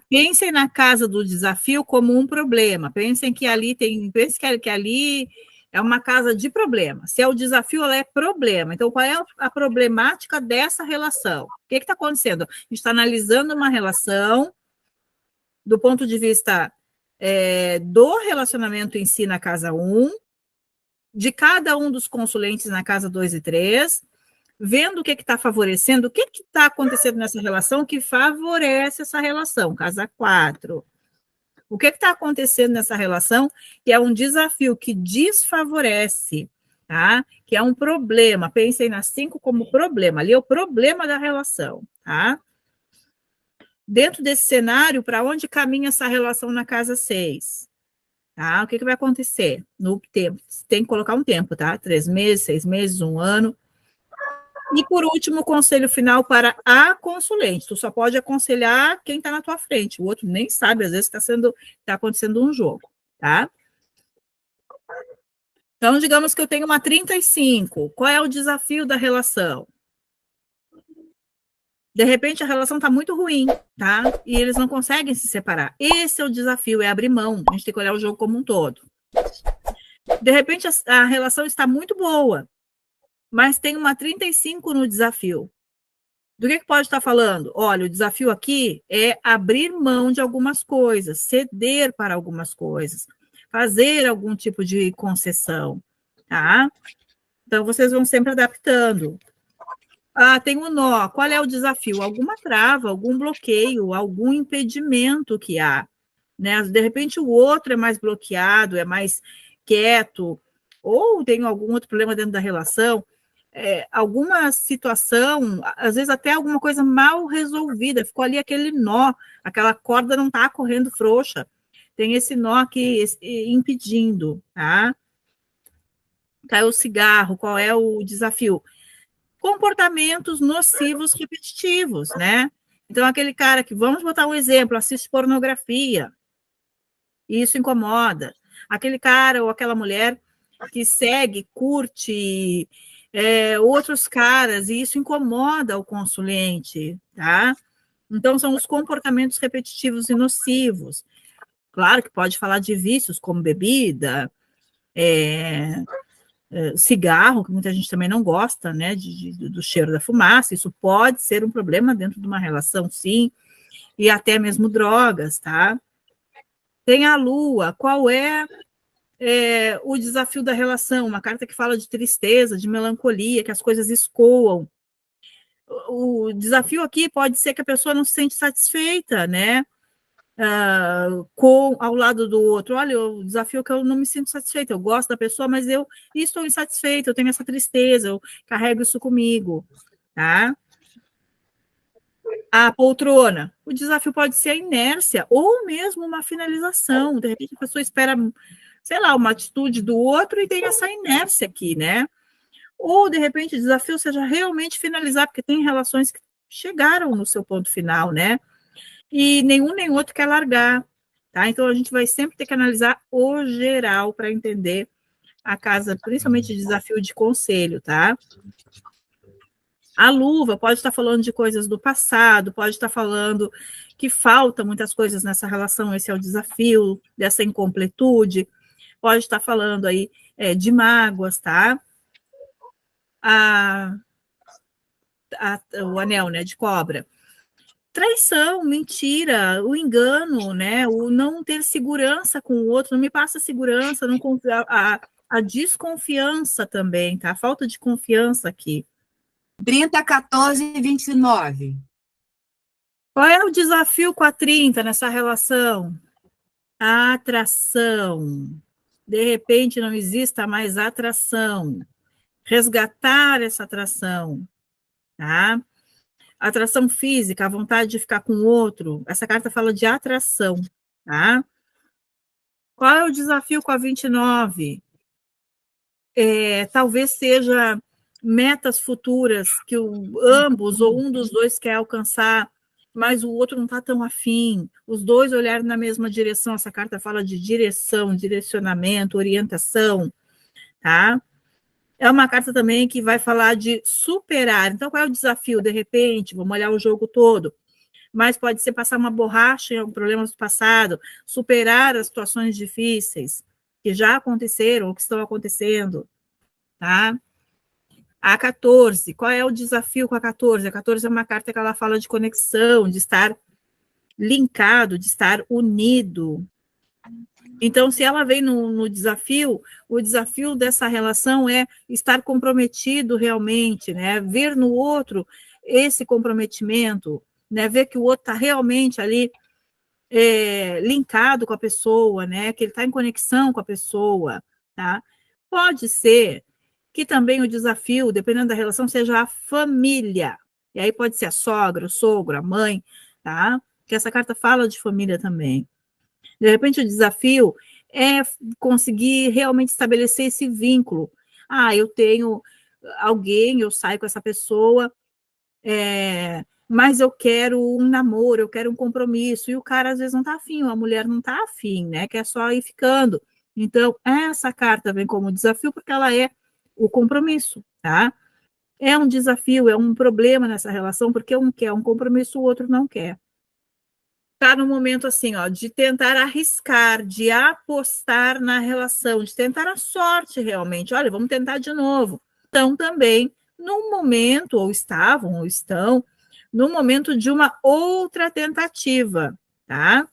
Pensem na casa do desafio como um problema. Pensem que ali que ali é uma casa de problema. Se é o desafio, ela é problema. Então, qual é a problemática dessa relação? O que está acontecendo? A gente está analisando uma relação do ponto de vista do relacionamento em si na casa 1, de cada um dos consulentes na casa 2 e 3, vendo o que está favorecendo, o que está acontecendo nessa relação que favorece essa relação, casa 4. O que está acontecendo nessa relação que é um desafio que desfavorece, tá? Que é um problema. Pensem na 5 como problema. Ali é o problema da relação, tá? Dentro desse cenário, para onde caminha essa relação na casa 6? Tá? O que vai acontecer? No tempo, tem que colocar um tempo, tá? 3 meses, 6 meses, 1 ano. E, por último, o conselho final para a consulente. Tu só pode aconselhar quem está na tua frente. O outro nem sabe, às vezes, que está acontecendo um jogo, tá? Então, digamos que eu tenho uma 35. Qual é o desafio da relação? De repente, a relação está muito ruim, tá? E eles não conseguem se separar. Esse é o desafio, é abrir mão. A gente tem que olhar o jogo como um todo. De repente, a relação está muito boa, mas tem uma 35 no desafio. Do que pode estar falando? Olha, o desafio aqui é abrir mão de algumas coisas, ceder para algumas coisas, fazer algum tipo de concessão, tá? Então, vocês vão sempre adaptando. Ah, tem um nó. Qual é o desafio? Alguma trava, algum bloqueio, algum impedimento que há, né? De repente, o outro é mais bloqueado, é mais quieto, ou tem algum outro problema dentro da relação, alguma situação, às vezes até alguma coisa mal resolvida, ficou ali aquele nó, aquela corda não está correndo frouxa, tem esse nó aqui impedindo, tá? Caiu o cigarro, qual é o desafio? Comportamentos nocivos repetitivos, né? Então, aquele cara que, vamos botar um exemplo, assiste pornografia, isso incomoda. Aquele cara ou aquela mulher que segue, curte outros caras, e isso incomoda o consulente, tá? Então, são os comportamentos repetitivos e nocivos. Claro que pode falar de vícios, como bebida, cigarro, que muita gente também não gosta, né, do cheiro da fumaça, isso pode ser um problema dentro de uma relação, sim, e até mesmo drogas, tá? Tem a lua, qual é o desafio da relação? Uma carta que fala de tristeza, de melancolia, que as coisas escoam. O desafio aqui pode ser que a pessoa não se sente satisfeita, né? Ao lado do outro. Olha, o desafio é que eu não me sinto satisfeita, eu gosto da pessoa, mas eu estou insatisfeita, eu tenho essa tristeza, eu carrego isso comigo, tá? A poltrona. O desafio pode ser a inércia, ou mesmo uma finalização. De repente, a pessoa espera, sei lá, uma atitude do outro e tem essa inércia aqui, né? Ou, de repente, o desafio seja realmente finalizar, porque tem relações que chegaram no seu ponto final, né? E nenhum nem outro quer largar, tá? Então, a gente vai sempre ter que analisar o geral para entender a casa, principalmente desafio de conselho, tá? A luva pode estar falando de coisas do passado, pode estar falando que falta muitas coisas nessa relação, esse é o desafio dessa incompletude, pode estar falando aí de mágoas, tá? O anel, né, de cobra. Traição, mentira, o engano, né, o não ter segurança com o outro, não me passa segurança, não a desconfiança também, tá? A falta de confiança aqui. 30, 14 e 29. Qual é o desafio com a 30 nessa relação? A atração. De repente não exista mais atração. Resgatar essa atração, tá? Atração física, a vontade de ficar com o outro. Essa carta fala de atração, tá? Qual é o desafio com a 29? Talvez seja metas futuras que ambos ou um dos dois quer alcançar, mas o outro não está tão afim. Os dois olharem na mesma direção. Essa carta fala de direção, direcionamento, orientação, tá? É uma carta também que vai falar de superar. Então, qual é o desafio? De repente, vamos olhar o jogo todo. mas pode ser passar uma borracha em problemas do passado, superar as situações difíceis que já aconteceram ou que estão acontecendo, tá? A 14, qual é o desafio com a 14? A 14 é uma carta que ela fala de conexão, de estar linkado, de estar unido. Então, se ela vem no desafio, o desafio dessa relação é estar comprometido realmente, né? Ver no outro esse comprometimento, né? Ver que o outro está realmente ali linkado com a pessoa, né? Que ele está em conexão com a pessoa, tá? Pode ser que também o desafio, dependendo da relação, seja a família. E aí pode ser a sogra, o sogro, a mãe, tá? Que essa carta fala de família também. De repente, o desafio é conseguir realmente estabelecer esse vínculo. Ah, eu tenho alguém, eu saio com essa pessoa, mas eu quero um namoro, eu quero um compromisso, e o cara às vezes não está afim, ou a mulher não está afim, né? Quer só ir ficando. Então, essa carta vem como desafio porque ela é o compromisso, tá? É um desafio, é um problema nessa relação, porque um quer um compromisso, o outro não quer. Tá no momento assim, ó, de tentar arriscar, de apostar na relação, de tentar a sorte realmente. Olha, vamos tentar de novo. Então, também, num momento, ou estavam, ou estão, no momento de uma outra tentativa, tá?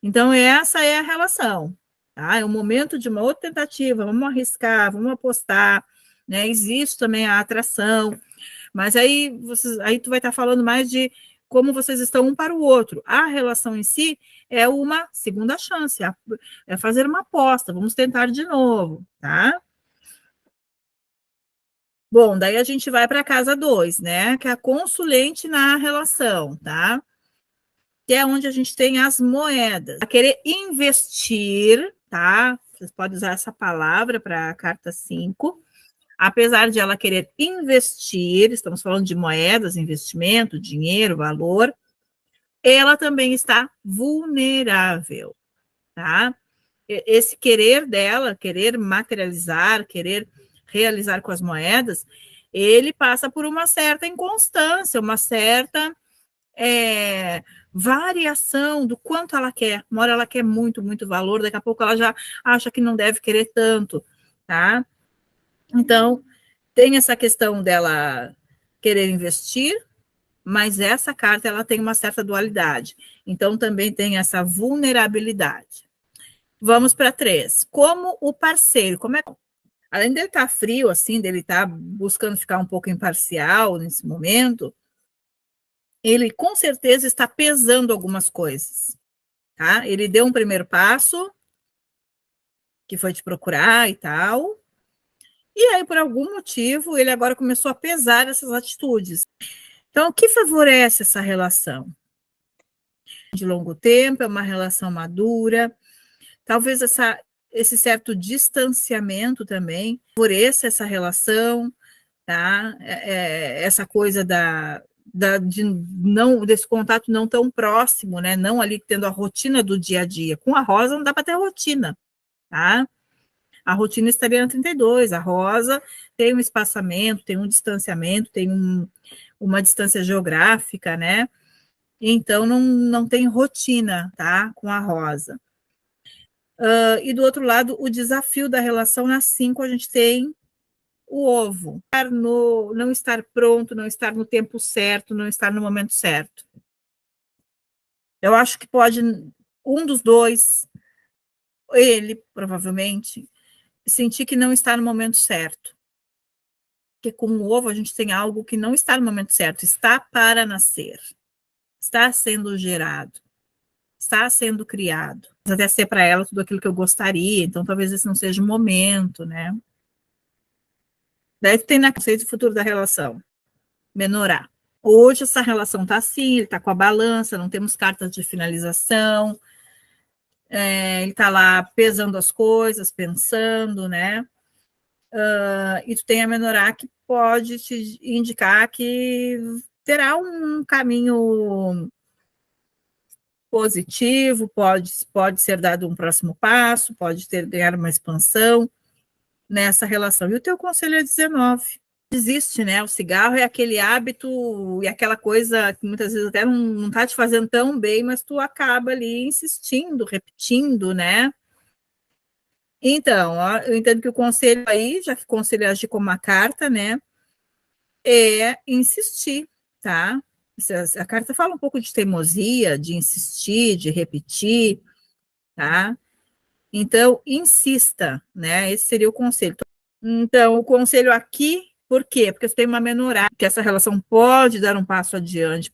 Então, essa é a relação, tá? É o momento de uma outra tentativa, vamos arriscar, vamos apostar, né? Existe também a atração, mas aí tu vai estar falando mais de como vocês estão um para o outro. A relação em si é uma segunda chance, é fazer uma aposta, vamos tentar de novo, tá? Bom, daí a gente vai para a casa 2, né? Que é a consulente na relação, tá? Que é onde a gente tem as moedas. A querer investir, tá? Vocês podem usar essa palavra para a carta 5. Apesar de ela querer investir, estamos falando de moedas, investimento, dinheiro, valor, ela também está vulnerável, tá? Esse querer dela, querer materializar, querer realizar com as moedas, ele passa por uma certa inconstância, uma certa variação do quanto ela quer. Uma hora ela quer muito, muito valor, daqui a pouco ela já acha que não deve querer tanto, tá? Então, tem essa questão dela querer investir, mas essa carta ela tem uma certa dualidade. Então, também tem essa vulnerabilidade. Vamos para 3. Como o parceiro, como é além dele estar frio, assim, dele estar buscando ficar um pouco imparcial nesse momento, ele com certeza está pesando algumas coisas, tá? Ele deu um primeiro passo, que foi te procurar e tal, e aí, por algum motivo, ele agora começou a pesar essas atitudes. Então, o que favorece essa relação? De longo tempo, é uma relação madura, talvez esse certo distanciamento também favoreça essa relação, tá? Essa coisa desse contato não tão próximo, né? Não ali tendo a rotina do dia a dia. Com a Rosa não dá para ter rotina, tá? A rotina estaria na 32, a Rosa tem um espaçamento, tem um distanciamento, tem uma distância geográfica, né? Então, não tem rotina, tá? Com a Rosa. E do outro lado, o desafio da relação na 5, a gente tem o ovo. Não estar pronto, não estar no tempo certo, não estar no momento certo. Eu acho que pode um dos dois, ele provavelmente, sentir que não está no momento certo. Porque com o ovo a gente tem algo que não está no momento certo, está para nascer, está sendo gerado, está sendo criado. Até ser para ela tudo aquilo que eu gostaria, então talvez esse não seja o momento, né? Deve ter na conceito do futuro da relação, menorar. Hoje essa relação está assim, ele está com a balança, não temos cartas de finalização, ele está lá pesando as coisas, pensando, né? E tu tem a menorá que pode te indicar que terá um caminho positivo, pode ser dado um próximo passo, pode ganhar uma expansão nessa relação. E o teu conselho é 19. desiste, né? O cigarro é aquele hábito e aquela coisa que muitas vezes até não tá te fazendo tão bem, mas tu acaba ali insistindo, repetindo, né? Então, ó, eu entendo que o conselho aí, já que o conselho age como uma carta, né? É insistir, tá? A carta fala um pouco de teimosia, de insistir, de repetir, tá? Então, insista, né? Esse seria o conselho. Então, o conselho aqui, por quê? Porque você tem uma menorá, que essa relação pode dar um passo adiante,